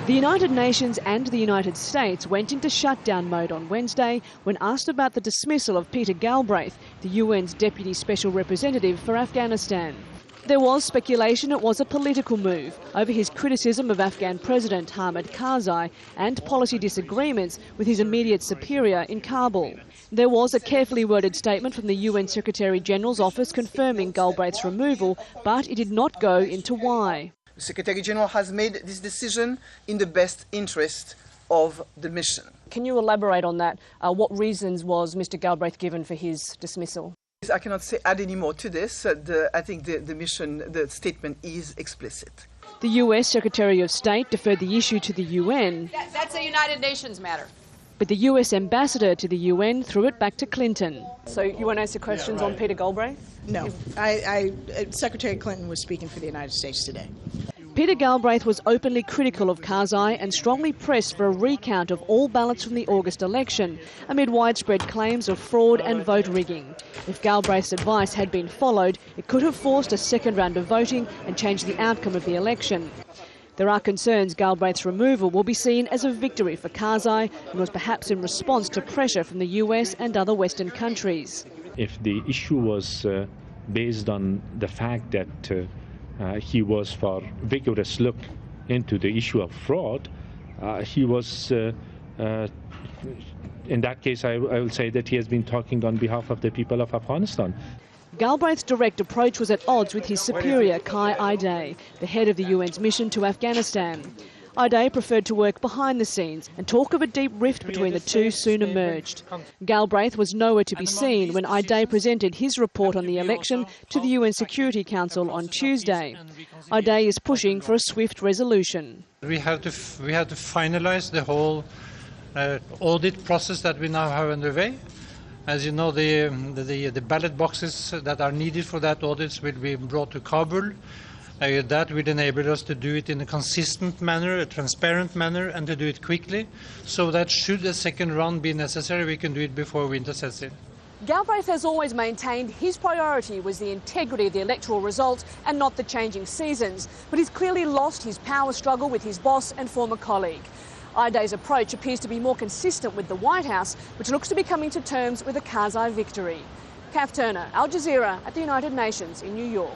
The United Nations and the United States went into shutdown mode on Wednesday when asked about the dismissal of Peter Galbraith, the UN's Deputy Special Representative for Afghanistan. There was speculation it was a political move over his criticism of Afghan President Hamid Karzai and policy disagreements with his immediate superior in Kabul. There was a carefully worded statement from the UN Secretary-General's office confirming Galbraith's removal, but it did not go into why. The Secretary-General has made this decision in the best interest of the mission. Can you elaborate on that? What reasons was Mr Galbraith given for his dismissal? I cannot add any more to this. I think the statement is explicit. The US Secretary of State deferred the issue to the UN. That's a United Nations matter. But the US ambassador to the UN threw it back to Clinton. So you won't answer questions on Peter Galbraith? No. Secretary Clinton was speaking for the United States today. Peter Galbraith was openly critical of Karzai and strongly pressed for a recount of all ballots from the August election, amid widespread claims of fraud and vote rigging. If Galbraith's advice had been followed, it could have forced a second round of voting and changed the outcome of the election. There are concerns Galbraith's removal will be seen as a victory for Karzai and was perhaps in response to pressure from the US and other Western countries. If the issue was based on the fact that he was for vigorous look into the issue of fraud, he was, in that case, I will say that he has been talking on behalf of the people of Afghanistan. Galbraith's direct approach was at odds with his superior, Kai Ideh, the head of the UN's mission to Afghanistan. Ideh preferred to work behind the scenes, and talk of a deep rift between the two soon emerged. Galbraith was nowhere to be seen when Ideh presented his report on the election to the UN Security Council on Tuesday. Ideh is pushing for a swift resolution. We have to finalise the whole audit process that we now have underway. As you know, the ballot boxes that are needed for that audit will be brought to Kabul. That will enable us to do it in a consistent manner, a transparent manner, and to do it quickly, so that should a second round be necessary, we can do it before winter sets in. Galbraith has always maintained his priority was the integrity of the electoral result and not the changing seasons, but he's clearly lost his power struggle with his boss and former colleague. Ideh's approach appears to be more consistent with the White House, which looks to be coming to terms with a Karzai victory. Cath, Al Jazeera at the United Nations in New York.